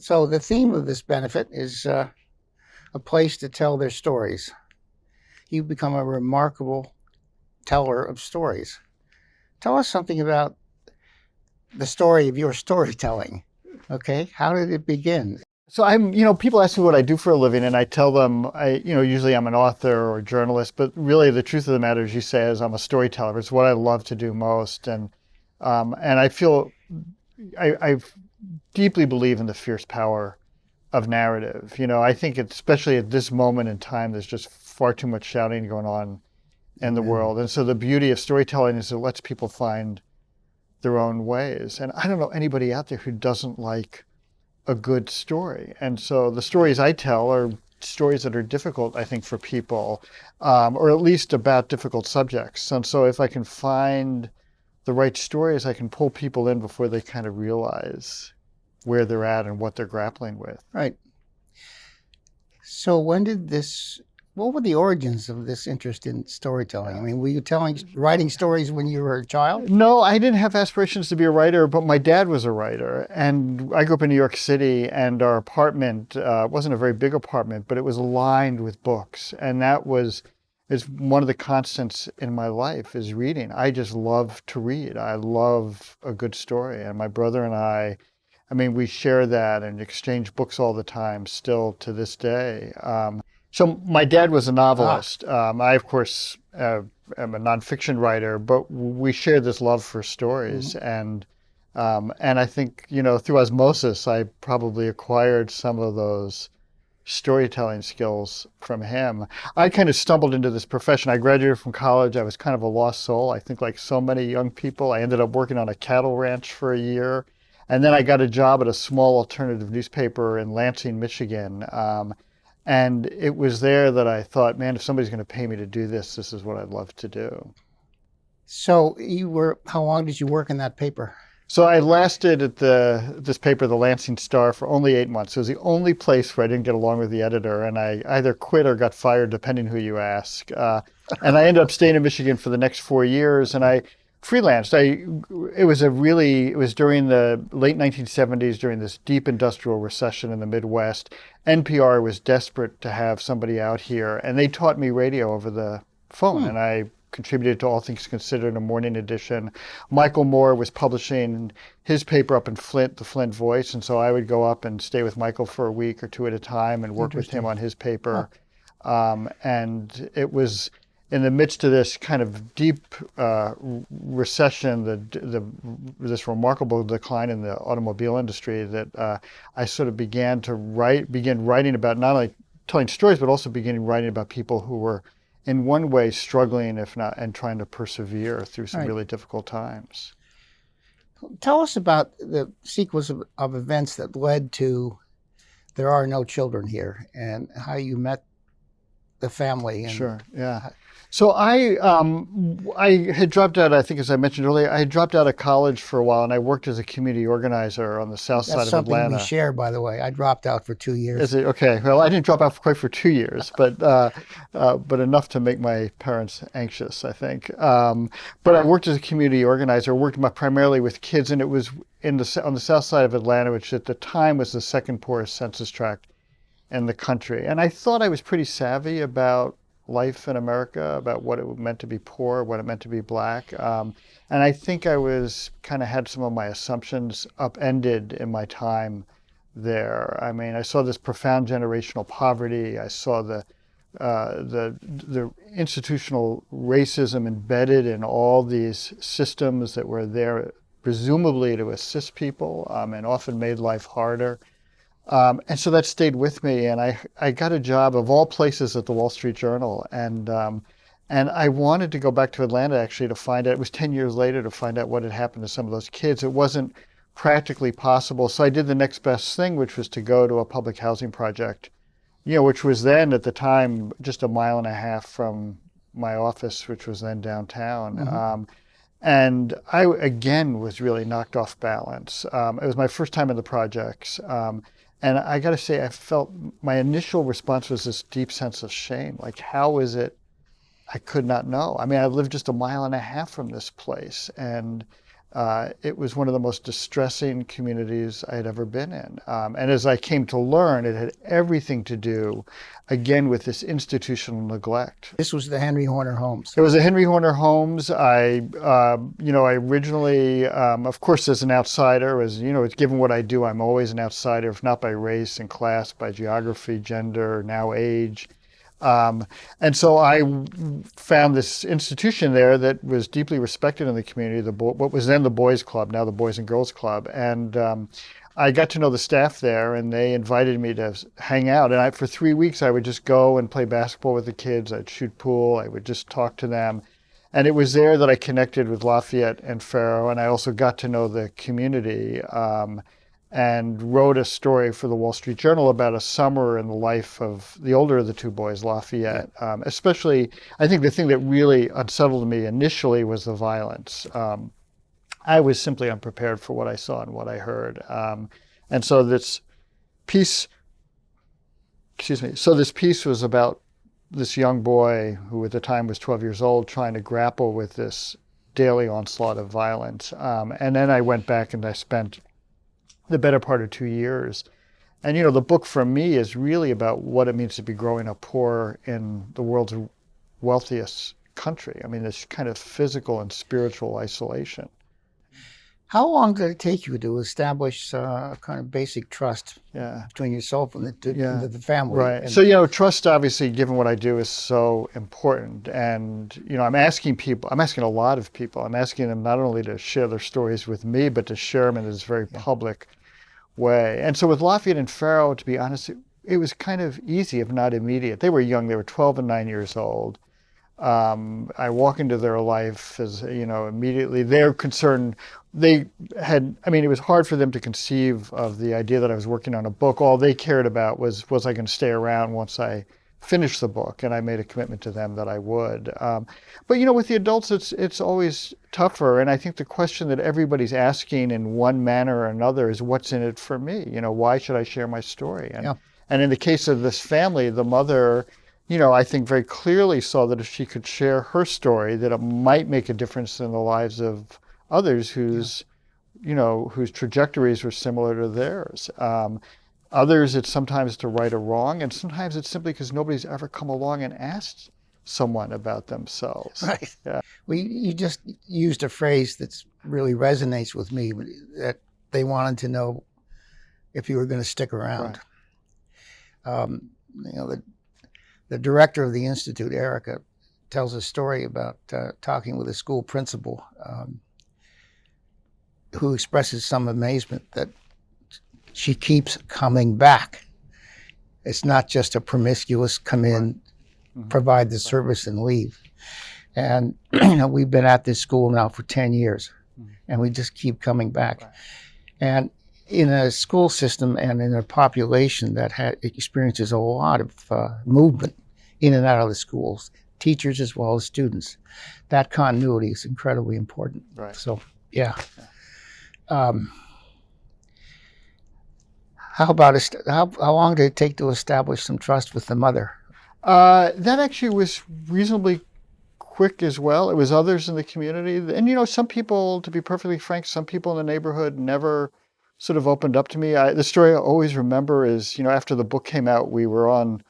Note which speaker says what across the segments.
Speaker 1: So the theme of this benefit is a place to tell their stories. You've become a remarkable teller of stories. Tell us something about the story of your storytelling. Okay, how did it begin?
Speaker 2: So people ask me what I do for a living, and I tell them, usually I'm an author or a journalist, but really the truth of the matter, as you say, is I'm a storyteller. It's what I love to do most, and I feel I deeply believe in the fierce power of narrative. I think especially at this moment in time, there's just far too much shouting going on in the
Speaker 1: Amen.
Speaker 2: world, and so the beauty of storytelling is it lets people find their own ways. And I don't know anybody out there who doesn't like a good story. And so the stories I tell are stories that are difficult, I think, for people, or at least about difficult subjects. And so if I can find the right stories, I can pull people in before they kind of realize where they're at and what they're grappling with.
Speaker 1: Right. So what were the origins of this interest in storytelling? I mean, were you writing stories when you were a child?
Speaker 2: No, I didn't have aspirations to be a writer, but my dad was a writer. And I grew up in New York City, and our apartment wasn't a very big apartment, but it was lined with books. And is one of the constants in my life is reading. I just love to read. I love a good story. And my brother and I mean, we share that and exchange books all the time, still to this day. So my dad was a
Speaker 1: Ah,
Speaker 2: novelist. I, of course, am a nonfiction writer, but we share this love for stories,
Speaker 1: mhm.
Speaker 2: and I think through osmosis, I probably acquired some of those storytelling skills from him. I kind of stumbled into this profession. I graduated from college. I was kind of a lost soul. I think like so many young people, I ended up working on a cattle ranch for a year. And then I got a job at a small alternative newspaper in Lansing, Michigan. And it was there that I thought, man, if somebody's going to pay me to do this, this is what I'd love to do.
Speaker 1: So how long did you work in that paper?
Speaker 2: So I lasted at this paper, the Lansing Star, for only 8 months. It was the only place where I didn't get along with the editor, and I either quit or got fired, depending who you ask. And I ended up staying in Michigan for the next 4 years, and I freelanced. It was during the late 1970s, during this deep industrial recession in the Midwest. NPR was desperate to have somebody out here, and they taught me radio over the phone,
Speaker 1: Hmm,
Speaker 2: and I contributed to All Things Considered, a morning edition. Michael Moore was publishing his paper up in Flint, the Flint Voice, and so I would go up and stay with Michael for a week or two at a time and work with him
Speaker 1: interesting.
Speaker 2: on his
Speaker 1: Huh.
Speaker 2: paper. And it was in the midst of this kind of deep recession, this remarkable decline in the automobile industry, that I sort of began writing about not only telling stories, but also beginning writing about people who were in one way struggling, if not, and trying to persevere through
Speaker 1: All
Speaker 2: some
Speaker 1: right.
Speaker 2: really difficult times.
Speaker 1: Tell us about the sequence of events that led to There Are No Children Here and how you met the family and
Speaker 2: Sure, yeah.
Speaker 1: how,
Speaker 2: So I had dropped out. I think, as I mentioned earlier, I had dropped out of college for a while, and I worked as a community organizer on the south
Speaker 1: that's
Speaker 2: side of
Speaker 1: something we
Speaker 2: Atlanta.
Speaker 1: share, by the way. I dropped out for 2 years.
Speaker 2: Is it okay? Well, I didn't drop out quite for 2 years, but enough to make my parents anxious, I think. But I worked as a community organizer, primarily with kids, and it was on the south side of Atlanta, which at the time was the second poorest census tract in the country. And I thought I was pretty savvy about life in America, about what it meant to be poor, what it meant to be black. And I think I was kind of had some of my assumptions upended in my time there. I mean, I saw this profound generational poverty. I saw the institutional racism embedded in all these systems that were there presumably to assist people, and often made life harder. And so that stayed with me, and I got a job of all places at the Wall Street Journal, and I wanted to go back to Atlanta actually to find out. It was 10 years later to find out what had happened to some of those kids. It wasn't practically possible, so I did the next best thing, which was to go to a public housing project, which was then at the time just a mile and a half from my office, which was then downtown.
Speaker 1: Hmm.
Speaker 2: And I again was really knocked off balance. It was my first time in the projects. And I got to say, I felt my initial response was this deep sense of shame. Like, how is it I could not know? I mean, I lived just a mile and a half from this place. And it was one of the most distressing communities I had ever been in. And as I came to learn, it had everything to do, again, with this institutional neglect.
Speaker 1: This was the Henry Horner homes.
Speaker 2: It was a Henry Horner homes. I originally, of course, as an outsider, given what I do, I'm always an outsider, if not by race and class, by geography, gender, now age. And so I found this institution there that was deeply respected in the community, what was then the Boys Club, now the Boys and Girls Club. And I got to know the staff there, and they invited me to hang out. And for 3 weeks, I would just go and play basketball with the kids. I'd shoot pool. I would just talk to them. And it was there that I connected with Lafayette and Faro, and I also got to know the community. And wrote a story for the Wall Street Journal about a summer in the life of the older of the two boys, Lafayette. Especially, I think the thing that really unsettled me initially was the violence. I was simply unprepared for what I saw and what I heard. And so this piece was about this young boy who at the time was 12 years old trying to grapple with this daily onslaught of violence. And then I went back and I spent the better part of 2 years. And, the book for me is really about what it means to be growing up poor in the world's wealthiest country. I mean, this kind of physical and spiritual isolation.
Speaker 1: How long did it take you to establish a kind of basic trust between yourself and the family?
Speaker 2: Right. So, trust, obviously, given what I do, is so important. And, I'm asking a lot of people. I'm asking them not only to share their stories with me, but to share them in this very public way. And so with Lafayette and Faro, to be honest, it was kind of easy, if not immediate. They were young. They were 12 and 9 years old. I walk into their life as, immediately they're concerned. It was hard for them to conceive of the idea that I was working on a book. All they cared about was I going to stay around once I finished the book? And I made a commitment to them that I would. But, with the adults, it's always tougher. And I think the question that everybody's asking in one manner or another is, what's in it for me? Why should I share my story? And in the case of this family, the mother, I think very clearly saw that if she could share her story, that it might make a difference in the lives of others whose trajectories were similar to theirs. Others, it's sometimes to right a wrong, and sometimes it's simply because nobody's ever come along and asked someone about themselves.
Speaker 1: Right.
Speaker 2: Yeah.
Speaker 1: Well, you just used a phrase that really resonates with me, that they wanted to know if you were going to stick around. Right. The director of the Institute, Erica, tells a story about talking with a school principal who expresses some amazement that she keeps coming back. It's not just a promiscuous come in, provide the service and leave. And we've been at this school now for 10 years, and we just keep coming back. Right. And in a school system and in a population that experiences a lot of movement in and out of the schools, teachers as well as students, that continuity is incredibly important.
Speaker 2: Right.
Speaker 1: So, yeah. How long did it take to establish some trust with the mother?
Speaker 2: That actually was reasonably quick as well. It was others in the community. And, some people, to be perfectly frank, some people in the neighborhood never sort of opened up to me. The story I always remember is, after the book came out, we were on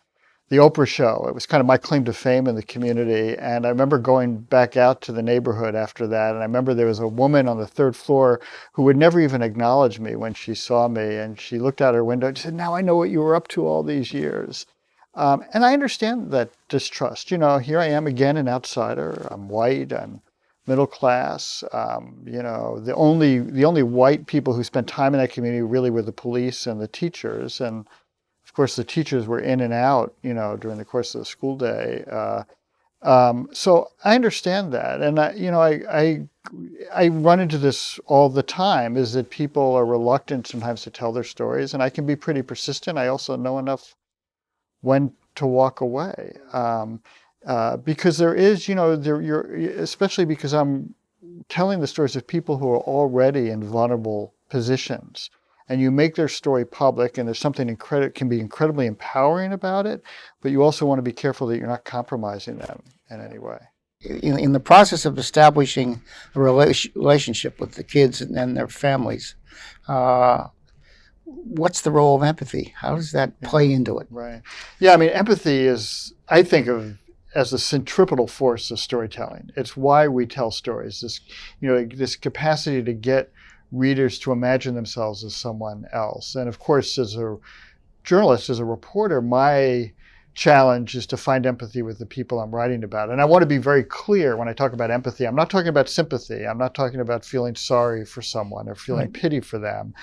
Speaker 2: the Oprah show. It was kind of my claim to fame in the community. And I remember going back out to the neighborhood after that. And I remember there was a woman on the third floor who would never even acknowledge me when she saw me. And she looked out her window and she said, "Now I know what you were up to all these years." And I understand that distrust. Here I am again, an outsider. I'm white. I'm middle class. The only white people who spent time in that community really were the police and the teachers. And of course, the teachers were in and out, during the course of the school day. So I understand that. And I run into this all the time, is that people are reluctant sometimes to tell their stories. And I can be pretty persistent. I also know enough when to walk away. Because there is, especially because I'm telling the stories of people who are already in vulnerable positions. And you make their story public, and there's something can be incredibly empowering about it, but you also want to be careful that you're not compromising them in any way.
Speaker 1: in the process of establishing a relationship with the kids and their families, what's the role of empathy? How does that play into it?
Speaker 2: Right. Yeah, I mean, empathy is, I think of as the centripetal force of storytelling. It's why we tell stories. This capacity to get readers to imagine themselves as someone else. And of course, as a journalist, as a reporter, my challenge is to find empathy with the people I'm writing about. And I want to be very clear when I talk about empathy. I'm not talking about sympathy. I'm not talking about feeling sorry for someone or feeling pity for them.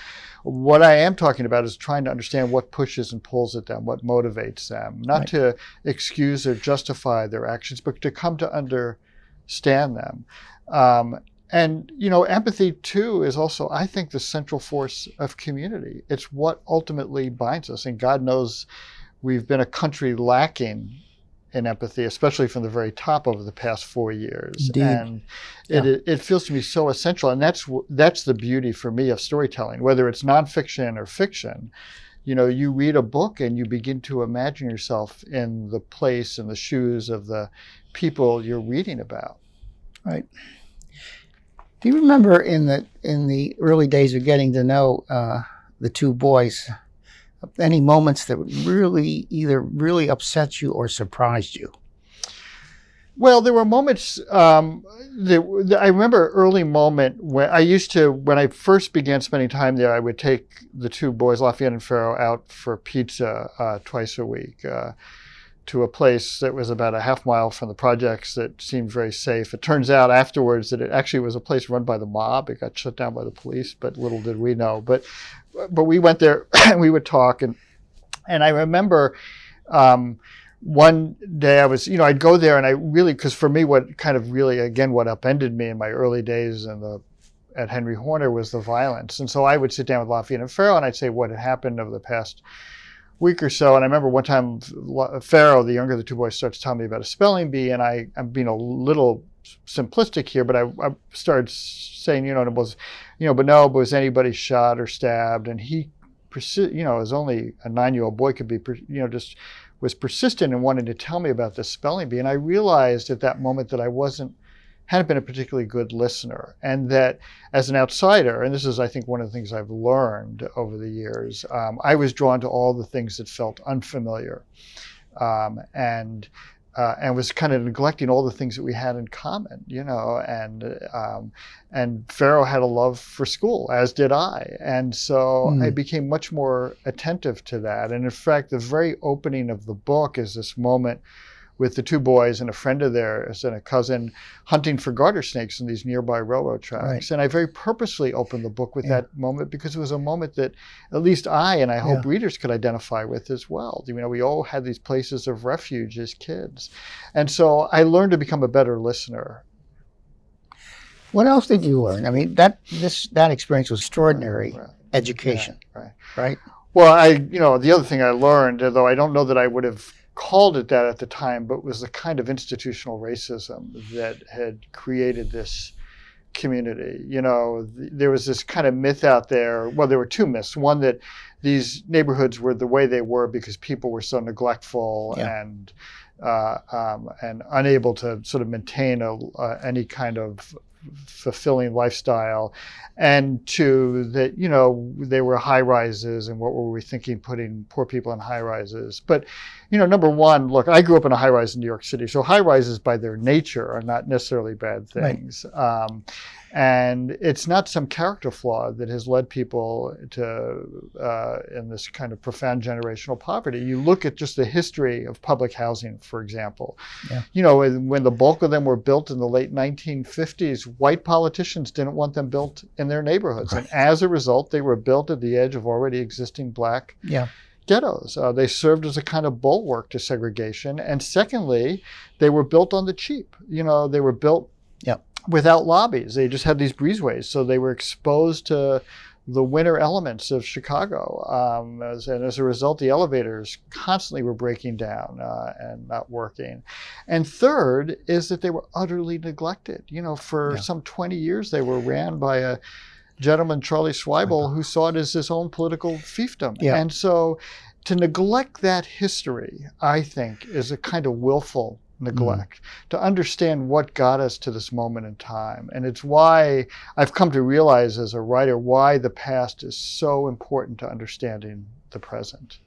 Speaker 2: What I am talking about is trying to understand what pushes and pulls at them, what motivates them, not to excuse or justify their actions, but to come to understand them. And, empathy, too, is also, I think, the central force of community. It's what ultimately binds us. And God knows we've been a country lacking in empathy, especially from the very top over the past 4 years.
Speaker 1: Indeed.
Speaker 2: And it feels to me so essential. And that's the beauty for me of storytelling, whether it's nonfiction or fiction. You read a book and you begin to imagine yourself in the place and the shoes of the people you're reading about.
Speaker 1: Right. Do you remember in the early days of getting to know the two boys, any moments that either really upset you or surprised you?
Speaker 2: Well, there were moments. I remember an early moment when when I first began spending time there, I would take the two boys, Lafayette and Pharaoh, out for pizza twice a week to a place that was about a half mile from the projects that seemed very safe. It turns out afterwards that it actually was a place run by the mob. It got shut down by the police, but little did we know. But we went there and we would talk. And I remember one day I was, I'd go there and I really, because for me, what upended me in my early days at Henry Horner was the violence. And so I would sit down with Lafayette and Pharaoh and I'd say what had happened over the past week or so. And I remember one time Pharaoh, the younger of the two boys, starts telling me about a spelling bee, and I'm being a little simplistic here, but I started saying, but was anybody shot or stabbed? And he, as only a 9-year-old boy could be, just was persistent in wanting to tell me about this spelling bee. And I realized at that moment that I hadn't been a particularly good listener, and that as an outsider, and this is, I think, one of the things I've learned over the years, I was drawn to all the things that felt unfamiliar, and was kind of neglecting all the things that we had in common, and Pharaoh had a love for school, as did I. And so I became much more attentive to that. And in fact, the very opening of the book is this moment with the two boys and a friend of theirs and a cousin hunting for garter snakes in these nearby railroad tracks. Right. And I very purposely opened the book with that moment because it was a moment that at least I hope readers could identify with as well. We all had these places of refuge as kids. And so I learned to become a better listener.
Speaker 1: What else did you learn? I mean, that experience was extraordinary education, right?
Speaker 2: Well, the other thing I learned, although I don't know that I would have called it that at the time, but was the kind of institutional racism that had created this community. There was this kind of myth out there. Well, there were two myths. One, that these neighborhoods were the way they were because people were so neglectful and unable to sort of maintain any kind of fulfilling lifestyle, and two, that they were high rises, and what were we thinking putting poor people in high rises? But number one, look, I grew up in a high rise in New York City, so high rises by their nature are not necessarily bad things. Right. And it's not some character flaw that has led people to in this kind of profound generational poverty. You look at just the history of public housing, for example. Yeah. When the bulk of them were built in the late 1950s, white politicians didn't want them built in their neighborhoods. Right. And as a result, they were built at the edge of already existing black ghettos. They served as a kind of bulwark to segregation. And secondly, they were built on the cheap. They were built without lobbies. They just had these breezeways. So they were exposed to the winter elements of Chicago. And as a result, the elevators constantly were breaking down and not working. And third is that they were utterly neglected. For some 20 years, they were ran by a gentleman, Charlie Schweibel, who saw it as his own political fiefdom. Yeah. And so to neglect that history, I think, is a kind of willful neglect, to understand what got us to this moment in time. And it's why I've come to realize as a writer why the past is so important to understanding the present.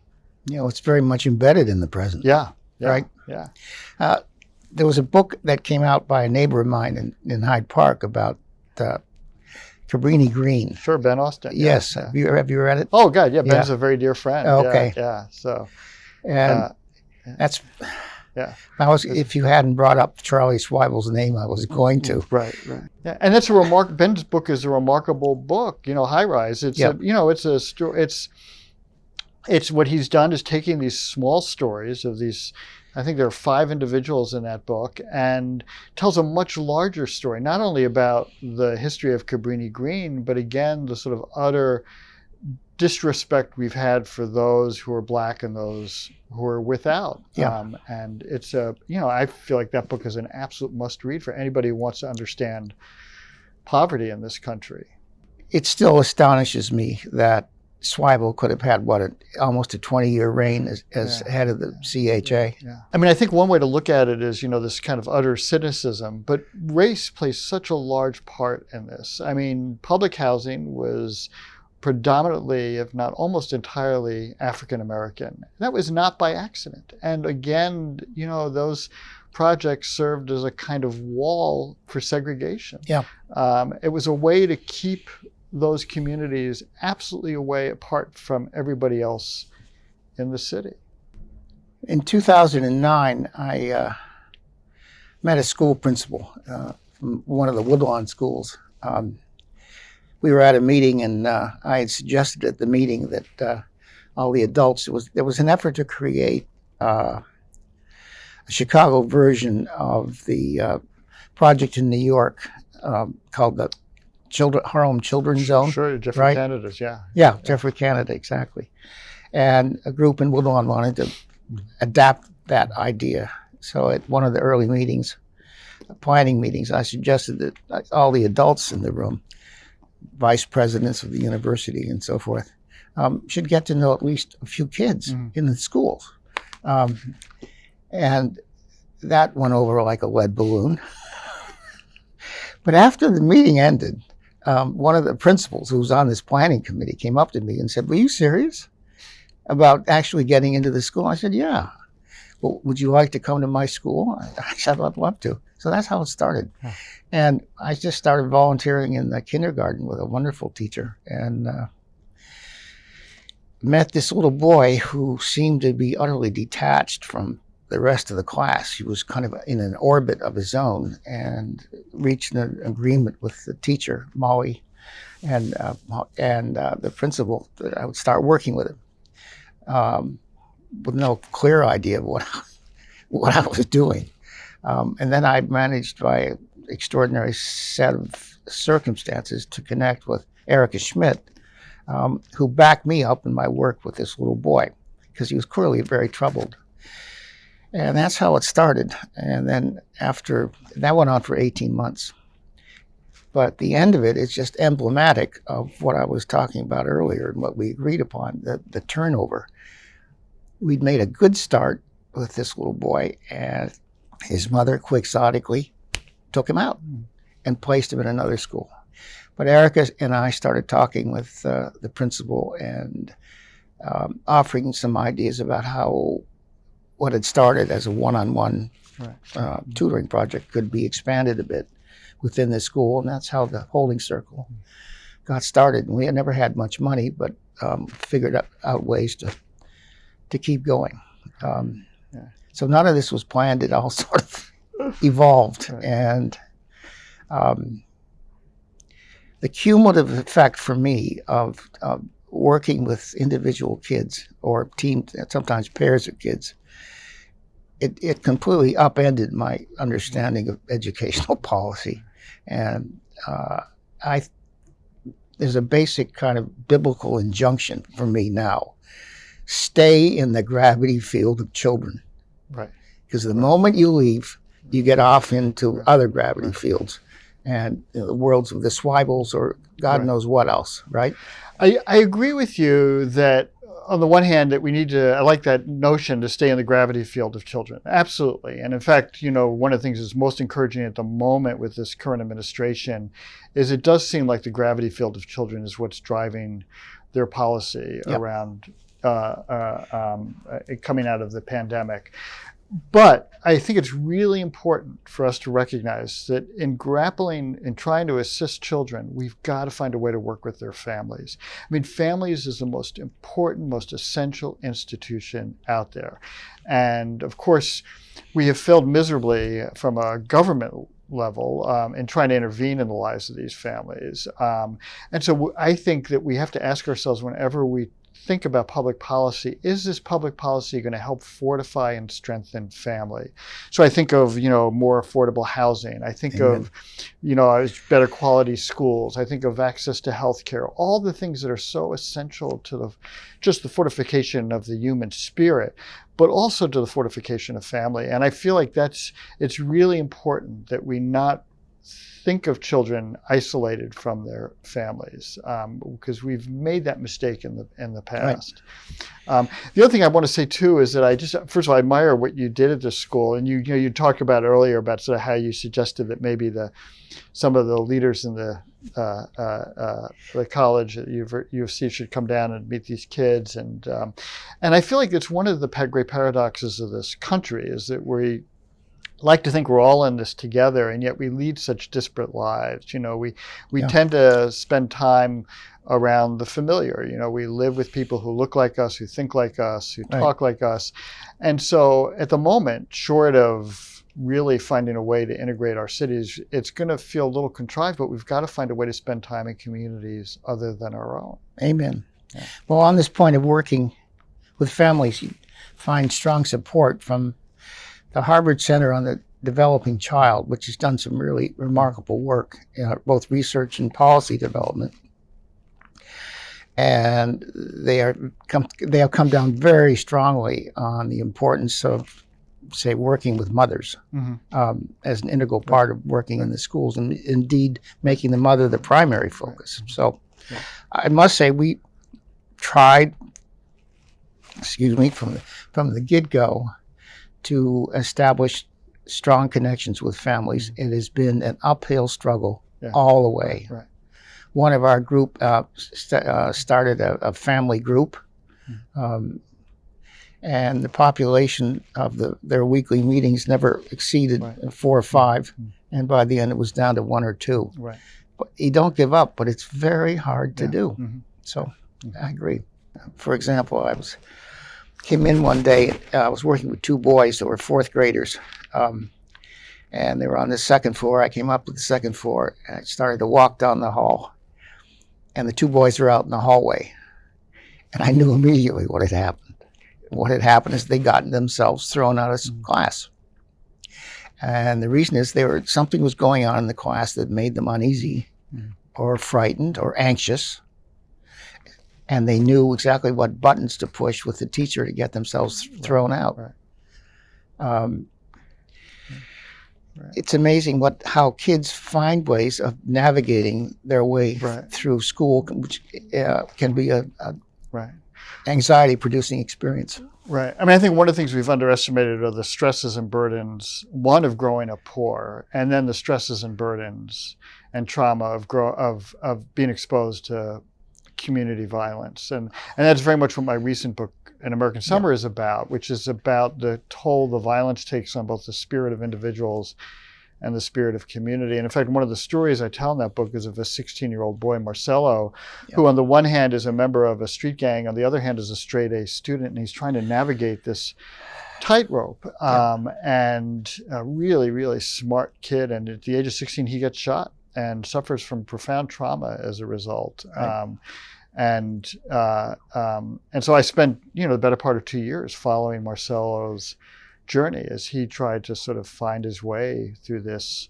Speaker 1: It's very much embedded in the present.
Speaker 2: Yeah.
Speaker 1: Right?
Speaker 2: Yeah.
Speaker 1: There was a book that came out by a neighbor of mine in Hyde Park about Cabrini Green.
Speaker 2: Sure, Ben Austen.
Speaker 1: Yes.
Speaker 2: Yeah.
Speaker 1: Have you read it?
Speaker 2: Oh, God. Yeah. Ben's a very dear friend.
Speaker 1: Okay.
Speaker 2: Yeah. So.
Speaker 1: And that's.
Speaker 2: Yeah.
Speaker 1: If you hadn't brought up Charlie Swibel's name, I was going to.
Speaker 2: Right. Yeah. And that's Ben's book is a remarkable book. High Rise. It's it's a story. It's what he's done is taking these small stories of these. I think there are 5 individuals in that book, and tells a much larger story, not only about the history of Cabrini Green, but again the sort of utter disrespect we've had for those who are Black and those who are without.
Speaker 1: Yeah.
Speaker 2: And it's I feel like that book is an absolute must-read for anybody who wants to understand poverty in this country.
Speaker 1: It still astonishes me that Swibel could have had almost a 20-year reign as head of the CHA.
Speaker 2: Yeah. I mean, I think one way to look at it is, this kind of utter cynicism, but race plays such a large part in this. I mean, public housing was predominantly, if not almost entirely, African American. That was not by accident. And again, those projects served as a kind of wall for segregation.
Speaker 1: Yeah.
Speaker 2: It was a way to keep those communities absolutely apart from everybody else in the city.
Speaker 1: In 2009, I met a school principal from one of the Woodlawn schools. We were at a meeting, and I had suggested at the meeting that all the adults, there was an effort to create a Chicago version of the project in New York called the Harlem Children's Zone.
Speaker 2: Sure, Jeffrey
Speaker 1: right?
Speaker 2: Canada's, yeah.
Speaker 1: Yeah, Jeffrey Canada, exactly. And a group in Woodlawn wanted to adapt that idea. So at one of the early meetings, planning meetings, I suggested that all the adults in the room, vice presidents of the university and so forth, should get to know at least a few kids in the schools. And that went over like a lead balloon. But after the meeting ended, one of the principals who was on this planning committee came up to me and said, "Were you serious about actually getting into the school?" I said, "Yeah." "Well, would you like to come to my school?" I said, "I'd love to." So that's how it started. Huh. And I just started volunteering in the kindergarten with a wonderful teacher, and met this little boy who seemed to be utterly detached from the rest of the class. He was kind of in an orbit of his own, and reached an agreement with the teacher, Molly, and the principal that I would start working with him, with no clear idea of what I was doing. And then I managed, by an extraordinary set of circumstances, to connect with Erica Schmidt, who backed me up in my work with this little boy, because he was clearly very troubled. And that's how it started. And then that went on for 18 months. But at the end of it, it's just emblematic of what I was talking about earlier and what we agreed upon, the turnover. We'd made a good start with this little boy, and his mother quixotically took him out and placed him in another school. But Erica and I started talking with the principal and offering some ideas about how what had started as a one-on-one tutoring project could be expanded a bit within the school, and that's how the holding circle got started. And we had never had much money, but figured out ways to keep going. So none of this was planned. It all sort of evolved. Right. And the cumulative effect for me of working with individual kids or teams, sometimes pairs of kids, it completely upended my understanding of educational policy. And there's a basic kind of biblical injunction for me now: stay in the gravity field of children.
Speaker 2: Right. Because
Speaker 1: the moment you leave, you get off into other gravity fields, and the worlds of the Swibels or God knows what else, right?
Speaker 2: I agree with you that on the one hand, that we need to, I like that notion to stay in the gravity field of children. Absolutely. And in fact, one of the things that's most encouraging at the moment with this current administration is it does seem like the gravity field of children is what's driving their policy around coming out of the pandemic. But I think it's really important for us to recognize that in grappling and trying to assist children, we've got to find a way to work with their families. I mean, families is the most important, most essential institution out there. And of course, we have failed miserably from a government level in trying to intervene in the lives of these families. And so I think that we have to ask ourselves whenever we think about public policy, is this public policy going to help fortify and strengthen family? So I think of, more affordable housing. I think of, better quality schools. I think of access to healthcare, all the things that are so essential to just the fortification of the human spirit, but also to the fortification of family. And I feel like it's really important that we not think of children isolated from their families, because we've made that mistake in the past. Right. The other thing I want to say too is that first of all, I admire what you did at this school, and you talked about earlier about sort of how you suggested that maybe some of the leaders in the college at U of C should come down and meet these kids, and I feel like it's one of the great paradoxes of this country is that we like to think we're all in this together, and yet we lead such disparate lives. We tend to spend time around the familiar. We live with people who look like us, who think like us, who talk like us. And so at the moment, short of really finding a way to integrate our cities, it's going to feel a little contrived, but we've got to find a way to spend time in communities other than our own.
Speaker 1: Amen. Yeah. Well, on this point of working with families, you find strong support from the Harvard Center on the Developing Child, which has done some really remarkable work, both research and policy development. And they have come down very strongly on the importance of, say, working with mothers as an integral part of working in the schools, and indeed making the mother the primary focus. So I must say we tried, from the get-go, to establish strong connections with families. It has been an uphill struggle all the way. Right. One of our group started a family group, and the population of their weekly meetings never exceeded 4 or 5, and by the end it was down to 1 or 2. Right. But you don't give up, but it's very hard to do. So I agree. For example, came in one day. I was working with 2 boys that were 4th graders, and they were on the 2nd floor. I came up to the 2nd floor, and I started to walk down the hall, and the 2 boys were out in the hallway, and I knew immediately what had happened. What had happened is they'd gotten themselves thrown out of class, and the reason is something was going on in the class that made them uneasy, or frightened, or anxious. And they knew exactly what buttons to push with the teacher to get themselves thrown out. Right. It's amazing how kids find ways of navigating their way through school, which can be a anxiety-producing experience. Right.
Speaker 2: I mean, I think one of the things we've underestimated are the stresses and burdens, one, of growing up poor, and then the stresses and burdens and trauma of being exposed to community violence. And that's very much what my recent book, An American Summer, is about, which is about the toll the violence takes on both the spirit of individuals and the spirit of community. And in fact, one of the stories I tell in that book is of a 16-year-old boy, Marcelo, who on the one hand is a member of a street gang, on the other hand is a straight A student, and he's trying to navigate this tightrope. And a really, really smart kid. And at the age of 16, he gets shot and suffers from profound trauma as a result. And so I spent, the better part of 2 years following Marcelo's journey as he tried to sort of find his way through this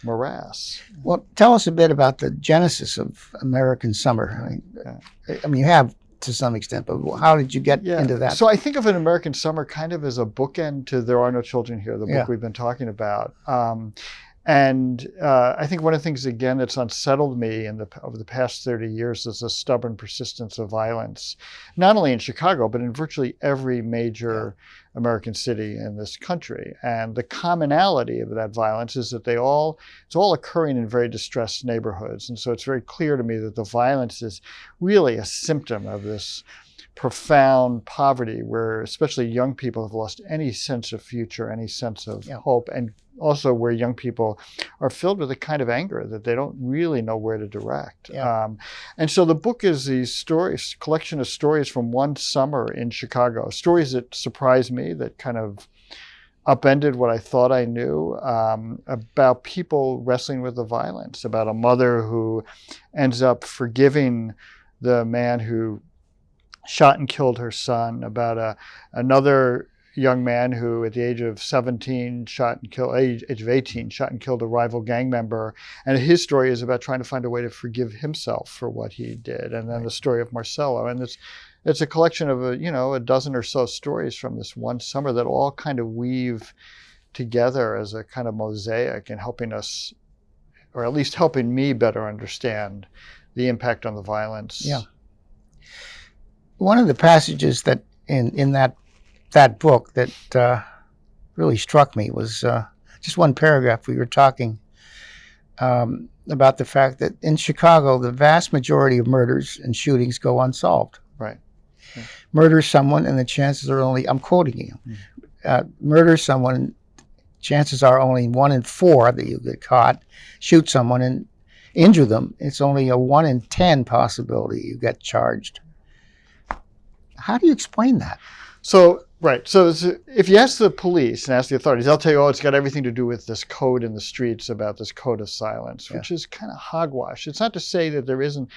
Speaker 2: morass.
Speaker 1: Well, tell us a bit about the genesis of American Summer. I mean, you have to some extent, but how did you get into that?
Speaker 2: So I think of An American Summer kind of as a bookend to There Are No Children Here, the book we've been talking about. And I think one of the things, again, that's unsettled me over the past 30 years is the stubborn persistence of violence, not only in Chicago, but in virtually every major American city in this country. And the commonality of that violence is that it's all occurring in very distressed neighborhoods. And so it's very clear to me that the violence is really a symptom of this profound poverty where especially young people have lost any sense of future, any sense of hope, and also where young people are filled with a kind of anger that they don't really know where to direct. And so the book is these stories, collection of stories from one summer in Chicago, stories that surprised me, that kind of upended what I thought I knew, about people wrestling with the violence, about a mother who ends up forgiving the man who shot and killed her son, about another young man who at the age of 18, shot and killed a rival gang member. And his story is about trying to find a way to forgive himself for what he did. And then the story of Marcello. And it's a collection of a dozen or so stories from this one summer that all kind of weave together as a kind of mosaic and helping us, or at least helping me better understand the impact on the violence.
Speaker 1: Yeah. One of the passages that in that book that really struck me was just one paragraph. We were talking about the fact that in Chicago, the vast majority of murders and shootings go unsolved.
Speaker 2: Right.
Speaker 1: Murder someone, and the chances are only, I'm quoting you, murder someone, chances are only 1 in 4 that you get caught. Shoot someone and injure them, it's only a 1 in 10 possibility you get charged. How do you explain that?
Speaker 2: So if you ask the police and ask the authorities, they'll tell you, it's got everything to do with this code in the streets, about this code of silence, which is kind of hogwash. It's not to say that there isn't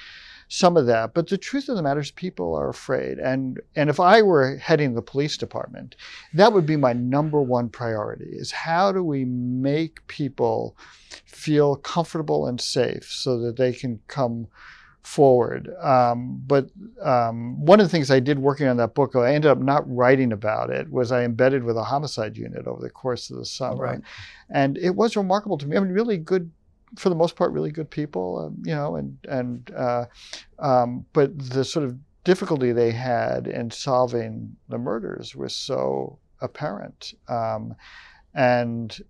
Speaker 2: some of that, but the truth of the matter is people are afraid. And if I were heading the police department, that would be my number one priority, is how do we make people feel comfortable and safe so that they can come forward. But one of the things I did working on that book, I ended up not writing about it, was I embedded with a homicide unit over the course of the summer.
Speaker 1: Right.
Speaker 2: And it was remarkable to me. I mean, really good, for the most part, really good people, but the sort of difficulty they had in solving the murders was so apparent. And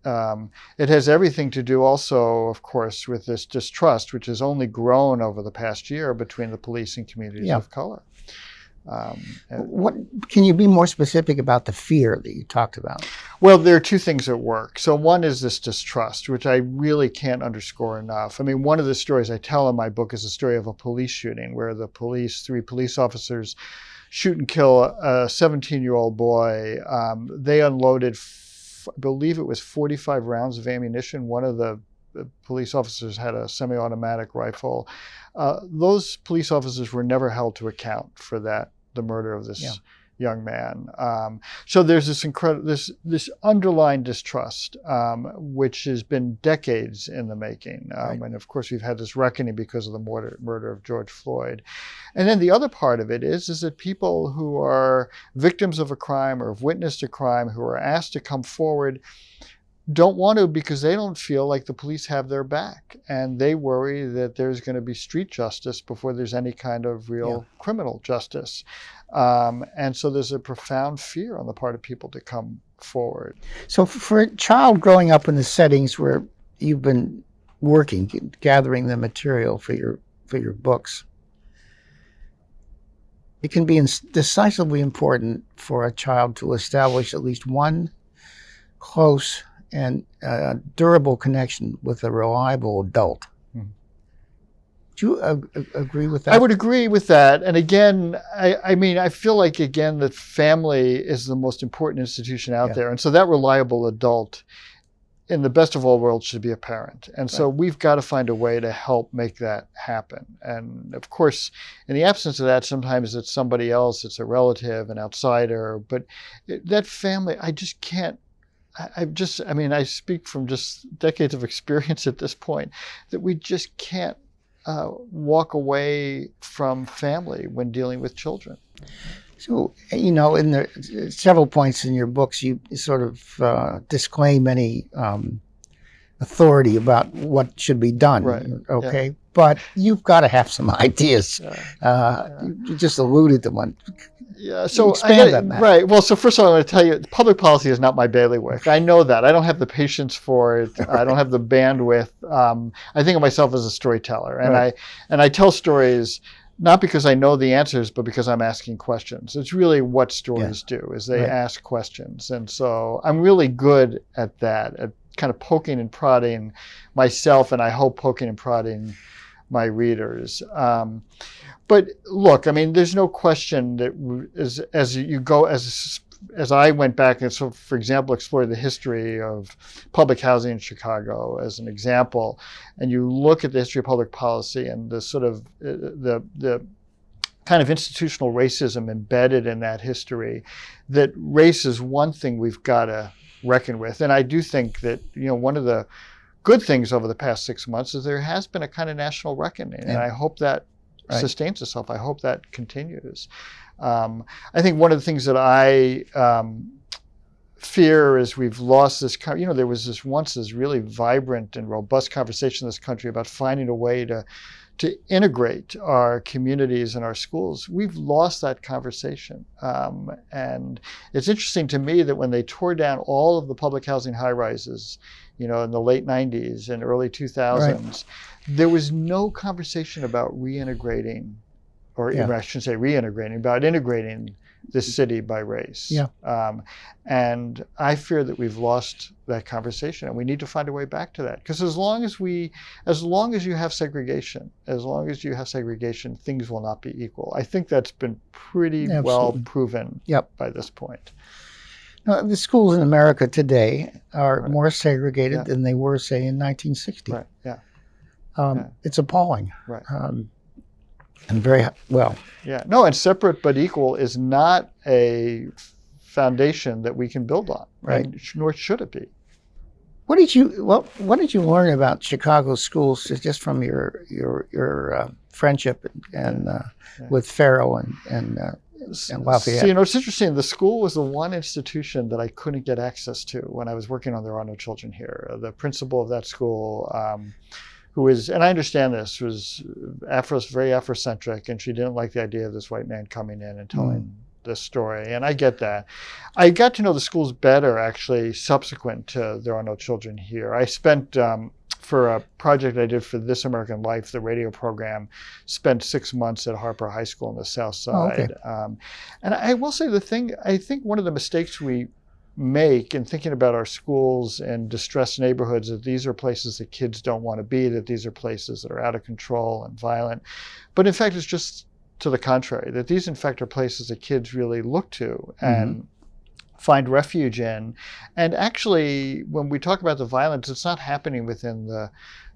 Speaker 2: it has everything to do also, of course, with this distrust, which has only grown over the past year between the police and communities of color.
Speaker 1: What can you be more specific about the fear that you talked about?
Speaker 2: Well, there are two things at work. So one is this distrust, which I really can't underscore enough. I mean, one of the stories I tell in my book is a story of a police shooting where three police officers shoot and kill a 17-year-old boy. They unloaded, I believe it was 45 rounds of ammunition. One of the police officers had a semi-automatic rifle. Those police officers were never held to account for the murder of this young man. So there's this underlying distrust, which has been decades in the making. And of course, we've had this reckoning because of the murder of George Floyd. And then the other part of it is that people who are victims of a crime or have witnessed a crime, who are asked to come forward, don't want to because they don't feel like the police have their back. And they worry that there's going to be street justice before there's any kind of real criminal justice. And so there's a profound fear on the part of people to come forward.
Speaker 1: So for a child growing up in the settings where you've been working, gathering the material for your books, it can be decisively important for a child to establish at least one close and durable connection with a reliable adult. Do you agree with that?
Speaker 2: I would agree with that. And again, I feel like, again, that family is the most important institution out there. And so that reliable adult, in the best of all worlds, should be a parent. And so we've got to find a way to help make that happen. And of course, in the absence of that, sometimes it's somebody else, it's a relative, an outsider. But that family, I just can't. I speak from just decades of experience at this point, that we just can't walk away from family when dealing with children.
Speaker 1: So, in the several points in your books, you sort of disclaim any authority about what should be done.
Speaker 2: Right.
Speaker 1: Okay.
Speaker 2: Yeah.
Speaker 1: But you've got to have some ideas.
Speaker 2: Yeah.
Speaker 1: You just alluded to one.
Speaker 2: Yeah, so
Speaker 1: Expand on that.
Speaker 2: Right. Well, so first of all, I'm going to tell you, public policy is not my bailiwick. I know that. I don't have the patience for it. I don't have the bandwidth. I think of myself as a storyteller, and
Speaker 1: Right.
Speaker 2: I tell stories not because I know the answers, but because I'm asking questions. It's really what stories do, is they
Speaker 1: Right.
Speaker 2: ask questions, and so I'm really good at that, at kind of poking and prodding myself, and I hope poking and prodding my readers. But look, I mean, there's no question that as I went back and so, for example, explored the history of public housing in Chicago as an example, and you look at the history of public policy and the sort of the kind of institutional racism embedded in that history, that race is one thing we've got to reckon with. And I do think that, one of the good things over the past 6 months is there has been a kind of national reckoning, and I hope that sustains itself. I hope that continues. I think one of the things that I fear is we've lost this. There was this really vibrant and robust conversation in this country about finding a way to integrate our communities and our schools. We've lost that conversation. And it's interesting to me that when they tore down all of the public housing high-rises, in the late 90s and early 2000s, there was no conversation about reintegrating, or I shouldn't say reintegrating, about integrating this city by race. And I fear that we've lost that conversation, and we need to find a way back to that. Because as long as you have segregation, things will not be equal. I think that's been pretty well proven by this point.
Speaker 1: The schools in America today are more segregated than they were, say, in 1960.
Speaker 2: Right.
Speaker 1: It's appalling.
Speaker 2: Right.
Speaker 1: And very well.
Speaker 2: Yeah. No, and separate but equal is not a foundation that we can build on.
Speaker 1: Right.
Speaker 2: Nor should it be.
Speaker 1: What did you learn about Chicago schools just from your friendship and with Farrell and Lafayette?
Speaker 2: So, it's interesting. The school was the one institution that I couldn't get access to when I was working on There Are No Children Here. The principal of that school, who is, and I understand this, was very Afrocentric, and she didn't like the idea of this white man coming in and telling this story, and I get that. I got to know the schools better, actually, subsequent to There Are No Children Here. I spent, for a project I did for This American Life, the radio program, spent 6 months at Harper High School on the South Side. And I will say I think one of the mistakes we make in thinking about our schools and distressed neighborhoods, that these are places that kids don't want to be, that these are places that are out of control and violent. But in fact, it's just to the contrary, that these in fact are places that kids really look to and find refuge in. And actually, when we talk about the violence, it's not happening within the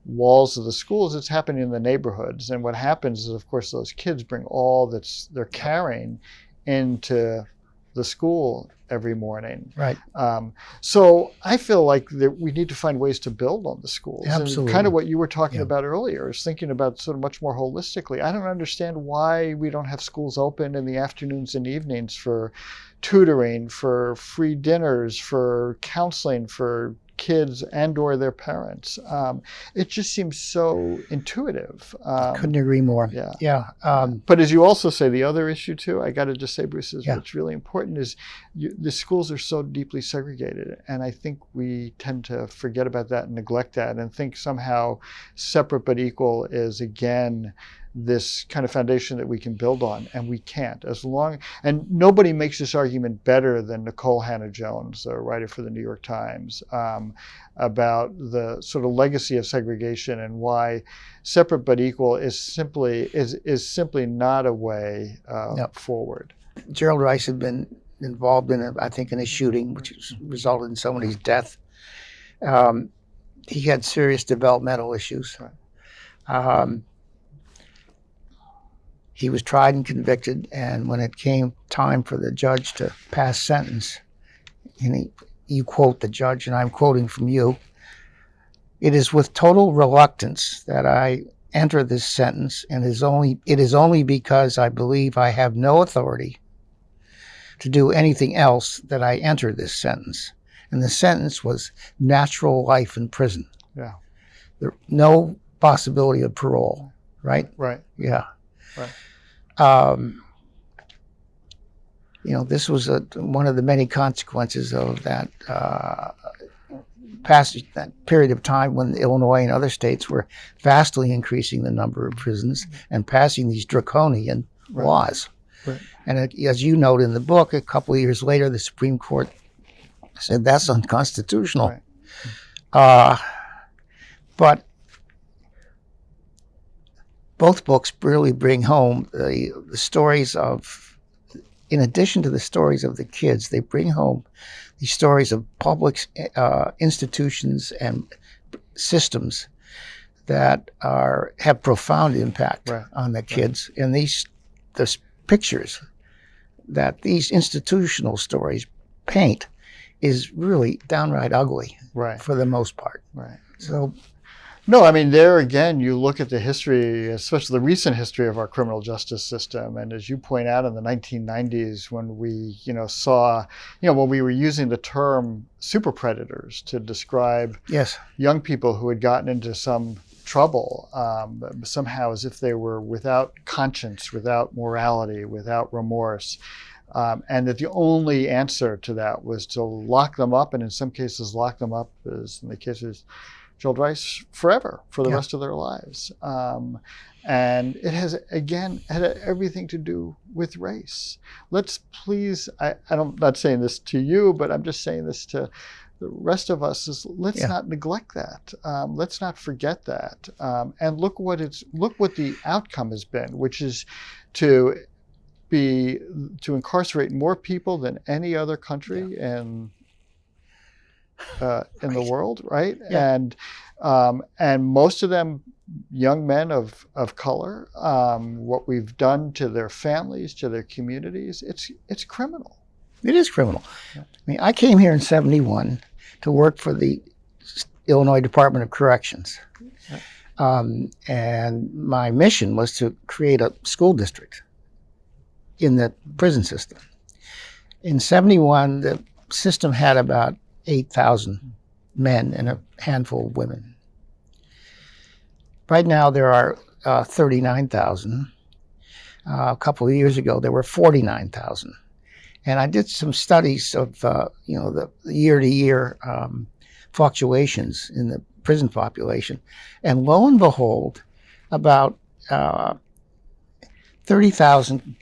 Speaker 2: walls of the schools, it's happening in the neighborhoods. And what happens is, of course, those kids bring all that they're carrying into the school every morning.
Speaker 1: Right.
Speaker 2: So I feel like that we need to find ways to build on the schools.
Speaker 1: Absolutely.
Speaker 2: And kind of what you were talking about earlier is thinking about sort of much more holistically. I don't understand why we don't have schools open in the afternoons and evenings for tutoring, for free dinners, for counseling for kids and or their parents. It just seems so intuitive.
Speaker 1: Couldn't agree more.
Speaker 2: But as you also say, the other issue too, I got to just say, Bruce, is what's really important is the schools are so deeply segregated. And I think we tend to forget about that and neglect that and think somehow separate but equal is, again, this kind of foundation that we can build on, and we can't. And nobody makes this argument better than Nicole Hannah-Jones, a writer for the New York Times, about the sort of legacy of segregation and why separate but equal is simply not a way forward.
Speaker 1: Gerald Rice had been involved in a shooting, which has resulted in somebody's death. He had serious developmental issues.
Speaker 2: Right.
Speaker 1: He was tried and convicted, and when it came time for the judge to pass sentence, and you quote the judge, and I'm quoting from you, "It is with total reluctance that I enter this sentence, and it is only because I believe I have no authority to do anything else that I enter this sentence." And the sentence was natural life in prison.
Speaker 2: Yeah.
Speaker 1: No possibility of parole, right?
Speaker 2: Right.
Speaker 1: Yeah.
Speaker 2: Right.
Speaker 1: This was one of the many consequences of that passage, that period of time when Illinois and other states were vastly increasing the number of prisons and passing these draconian laws.
Speaker 2: Right.
Speaker 1: And as you note in the book, a couple of years later, the Supreme Court said that's unconstitutional.
Speaker 2: Right.
Speaker 1: But both books really bring home the stories of, in addition to the stories of the kids, they bring home the stories of public institutions and systems that have profound impact on the kids. And the pictures that these institutional stories paint is really downright ugly, for the most part.
Speaker 2: Right.
Speaker 1: So,
Speaker 2: no, I mean, there again, you look at the history, especially the recent history of our criminal justice system. And as you point out, in the 1990s, when we, saw, when we were using the term super predators to describe young people who had gotten into some trouble, somehow as if they were without conscience, without morality, without remorse. And that the only answer to that was to lock them up, and in some cases lock them up, as in the cases Joel Rice, forever, for the rest of their lives. And it has, again, had everything to do with race. Let's please, I'm not saying this to you, but I'm just saying this to the rest of us, is let's not neglect that. Let's not forget that. And look what the outcome has been, which is to incarcerate more people than any other country in the world, right?
Speaker 1: Yeah.
Speaker 2: And most of them young men of color. What we've done to their families, to their communities, it's criminal.
Speaker 1: It is criminal. I mean, I came here in '71 to work for the Illinois Department of Corrections. And my mission was to create a school district in the prison system. In '71, the system had about 8,000 men and a handful of women. Right now, there are 39,000. A couple of years ago, there were 49,000. And I did some studies of, the year-to-year fluctuations in the prison population. And lo and behold, about 30,000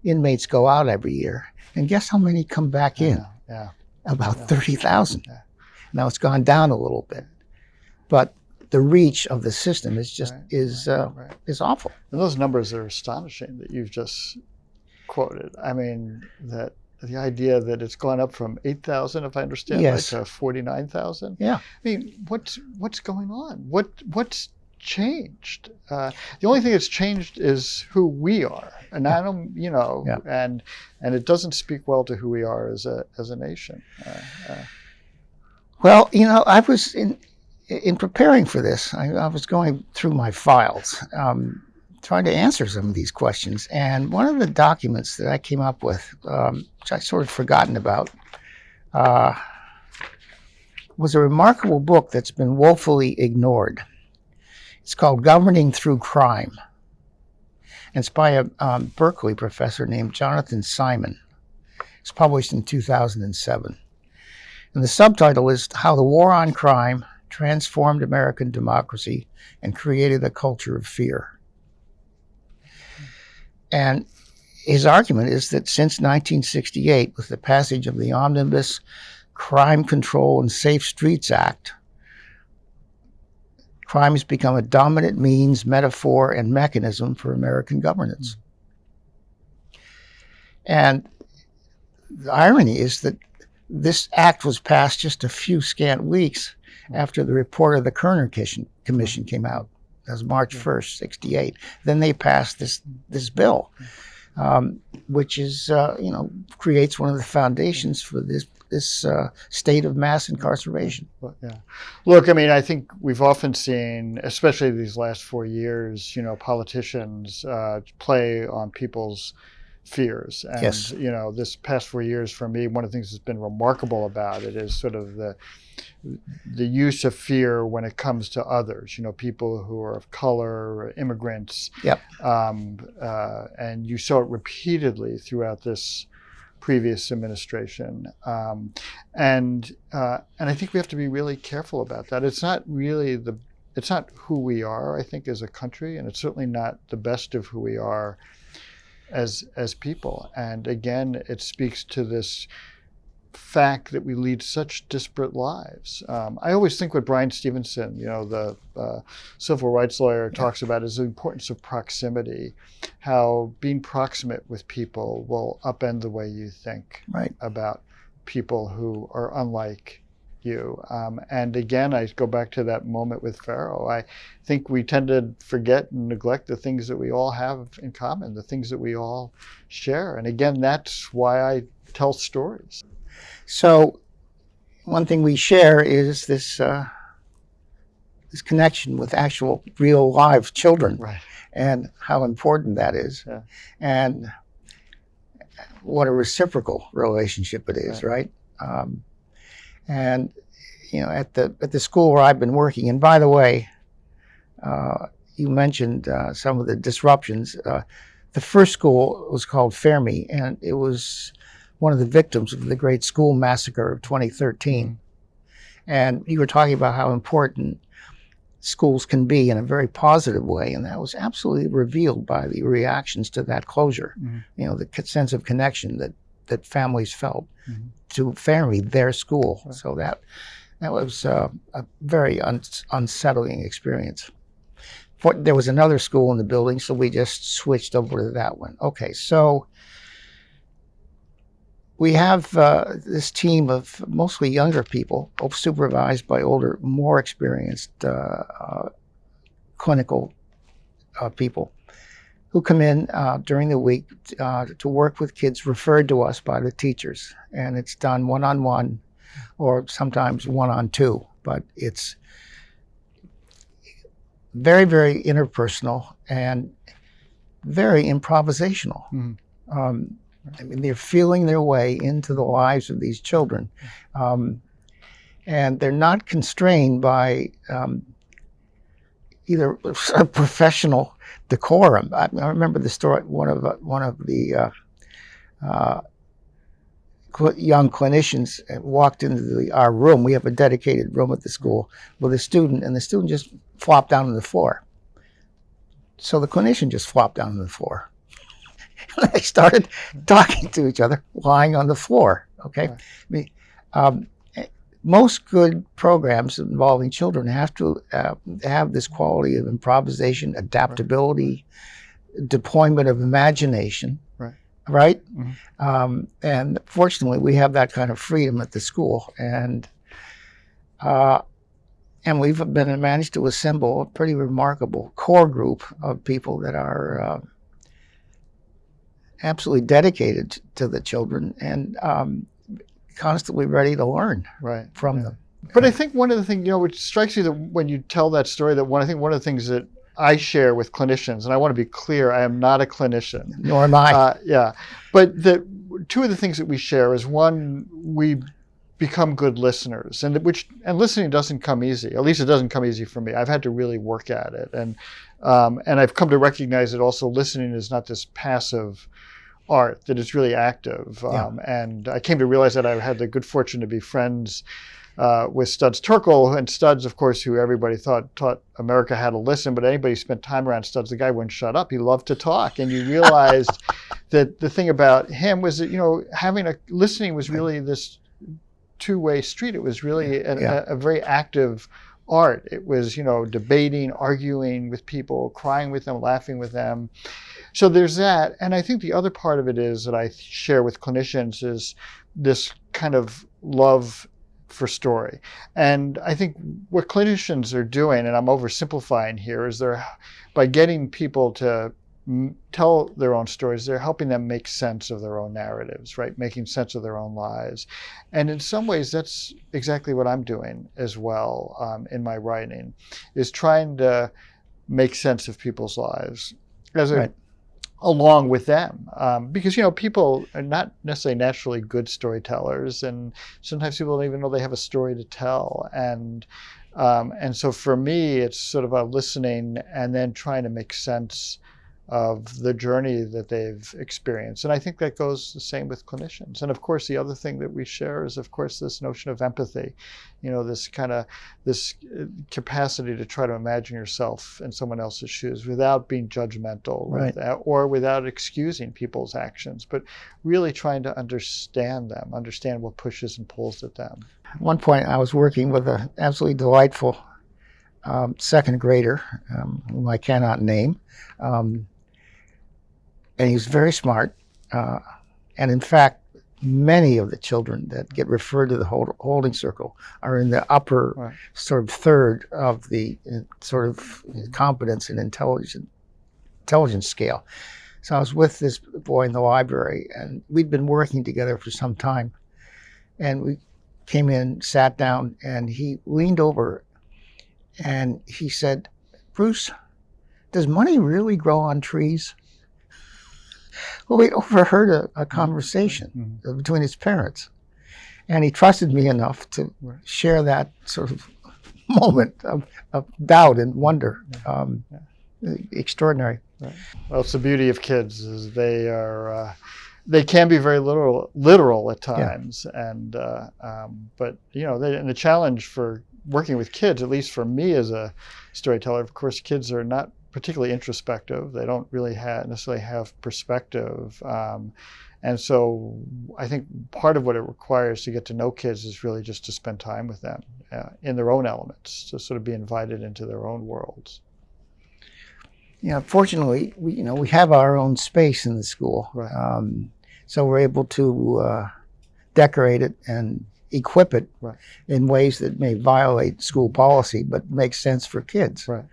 Speaker 1: inmates go out every year. And guess how many come back in? About 30,000. Now it's gone down a little bit, but the reach of the system is just is awful.
Speaker 2: And those numbers are astonishing that you've just quoted. I mean, that the idea that it's gone up from 8,000, if I understand right, to 49,000.
Speaker 1: Yeah.
Speaker 2: I mean, what's going on? What's changed? The only thing that's changed is who we are, and I don't, and it doesn't speak well to who we are as a nation.
Speaker 1: Well, I was in preparing for this. I was going through my files, trying to answer some of these questions, and one of the documents that I came up with, which I sort of forgotten about, was a remarkable book that's been woefully ignored. It's called Governing Through Crime. And it's by a Berkeley professor named Jonathan Simon. It's published in 2007. And the subtitle is How the War on Crime Transformed American Democracy and Created a Culture of Fear. And his argument is that since 1968, with the passage of the Omnibus Crime Control and Safe Streets Act, crime has become a dominant means, metaphor, and mechanism for American governance. And the irony is that this act was passed just a few scant weeks after the report of the Kerner Commission came out. That was March 1st, '68. Then they passed this bill, which is creates one of the foundations for this state of mass incarceration.
Speaker 2: Yeah. Look, I mean, I think we've often seen, especially these last 4 years, politicians play on people's fears. And,
Speaker 1: Yes.
Speaker 2: this past 4 years for me, one of the things that's been remarkable about it is sort of the use of fear when it comes to others, people who are of color, immigrants.
Speaker 1: Yep.
Speaker 2: And you saw it repeatedly throughout this previous administration. And I think we have to be really careful about that. It's not who we are, I think, as a country, and it's certainly not the best of who we are as people. And again, it speaks to this fact that we lead such disparate lives. I always think what Bryan Stevenson, the civil rights lawyer, talks about is the importance of proximity, how being proximate with people will upend the way you think about people who are unlike you. And again, I go back to that moment with Pharaoh. I think we tend to forget and neglect the things that we all have in common, the things that we all share. And again, that's why I tell stories.
Speaker 1: So one thing we share is this connection with actual real live children, and how important that is, and what a reciprocal relationship it is, right? And at the school where I've been working, and by the way, you mentioned some of the disruptions. The first school was called Fermi, and it was one of the victims of the Great School Massacre of 2013. And you were talking about how important schools can be in a very positive way, and that was absolutely revealed by the reactions to that closure. The sense of connection that families felt to Fermi, their school. So that was a very unsettling experience. There was another school in the building, so we just switched over to that one. Okay, so we have this team of mostly younger people, supervised by older, more experienced clinical people who come in during the week to work with kids referred to us by the teachers. And it's done one-on-one or sometimes one-on-two, but it's very, very interpersonal and very improvisational. They're feeling their way into the lives of these children. And they're not constrained by either professional decorum. I remember the story, one of the young clinicians walked into our room. We have a dedicated room at the school with a student, and the student just flopped down on the floor. So the clinician just flopped down on the floor. They started talking to each other, lying on the floor. Okay, most good programs involving children have to have this quality of improvisation, adaptability, deployment of imagination. Right? And fortunately, we have that kind of freedom at the school, and we've managed to assemble a pretty remarkable core group of people that are absolutely dedicated to the children and constantly ready to learn from them.
Speaker 2: But I think one of the things, which strikes you that when you tell that story, that one of the things that I share with clinicians, and I want to be clear, I am not a clinician.
Speaker 1: Nor am I.
Speaker 2: But two of the things that we share is, one, we become good listeners, and listening doesn't come easy. At least it doesn't come easy for me. I've had to really work at it, and I've come to recognize that also listening is not this passive art, that it's really active. And I came to realize that I had the good fortune to be friends with Studs Terkel, and Studs, of course, who everybody thought taught America how to listen, but anybody who spent time around Studs, the guy wouldn't shut up. He loved to talk, and you realized that the thing about him was that listening was really this two-way street. It was really a very active art. It was debating, arguing with people, crying with them, laughing with them. So there's that, and I think the other part of it is that I share with clinicians is this kind of love for story. And I think what clinicians are doing, and I'm oversimplifying here, is they're, by getting people to tell their own stories, they're helping them make sense of their own narratives, right? Making sense of their own lives. And in some ways, that's exactly what I'm doing as well in my writing, is trying to make sense of people's lives. As a along with them, because people are not necessarily naturally good storytellers, and sometimes people don't even know they have a story to tell, and so for me it's sort of a listening and then trying to make sense of the journey that they've experienced. And I think that goes the same with clinicians. And of course, the other thing that we share is, of course, this notion of empathy, this capacity to try to imagine yourself in someone else's shoes without being judgmental,
Speaker 1: Right.
Speaker 2: or without excusing people's actions, but really trying to understand them, understand what pushes and pulls at them.
Speaker 1: At one point, I was working with an absolutely delightful second grader, whom I cannot name. And he was very smart. And in fact, many of the children that get referred to the holding circle are in the upper
Speaker 2: Right.
Speaker 1: sort of third of the sort of competence and intelligence scale. So I was with this boy in the library, and we'd been working together for some time. And we came in, sat down, and he leaned over and he said, "Bruce, does money really grow on trees?" Well, we overheard a conversation between his parents, and he trusted me enough to share that sort of moment of doubt and wonder. Extraordinary.
Speaker 2: Right. Well, it's the beauty of kids is they can be very literal at times, and but and the challenge for working with kids, at least for me as a storyteller, of course, kids are not particularly introspective. They don't really necessarily have perspective. And so I think part of what it requires to get to know kids is really just to spend time with them in their own elements, to sort of be invited into their own worlds.
Speaker 1: Yeah, fortunately, we have our own space in the school.
Speaker 2: Right.
Speaker 1: So we're able to decorate it and equip it
Speaker 2: Right.
Speaker 1: in ways that may violate school policy, but make sense for kids.
Speaker 2: Right.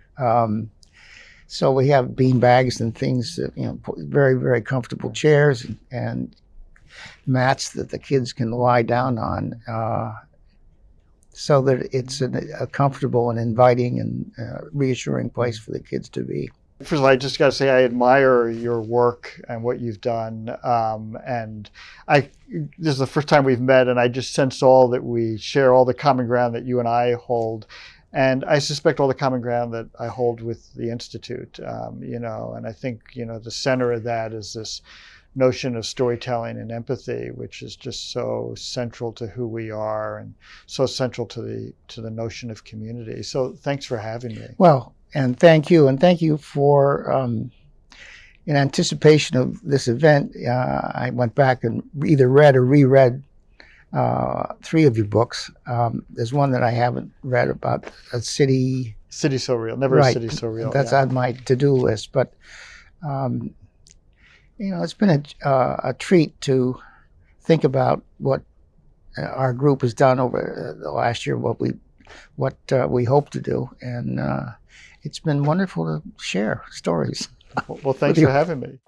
Speaker 1: So we have bean bags and things that, very, very comfortable chairs and mats that the kids can lie down on, so that it's a comfortable and inviting and reassuring place for the kids to be.
Speaker 2: First of all, I just got to say I admire your work and what you've done. And this is the first time we've met, and I just sense that we share all the common ground that you and I hold. And I suspect all the common ground that I hold with the Institute, and I think, the center of that is this notion of storytelling and empathy, which is just so central to who we are and so central to the notion of community. So thanks for having me.
Speaker 1: Well, and thank you for, in anticipation of this event, I went back and either read or reread 3 of your books. There's one that I haven't read about a city.
Speaker 2: City So Real. Never
Speaker 1: Right.
Speaker 2: a City So Real.
Speaker 1: That's on my to-do list. But, it's been a treat to think about what our group has done over the last year, what we hope to do. And it's been wonderful to share stories.
Speaker 2: Well, thanks for having me.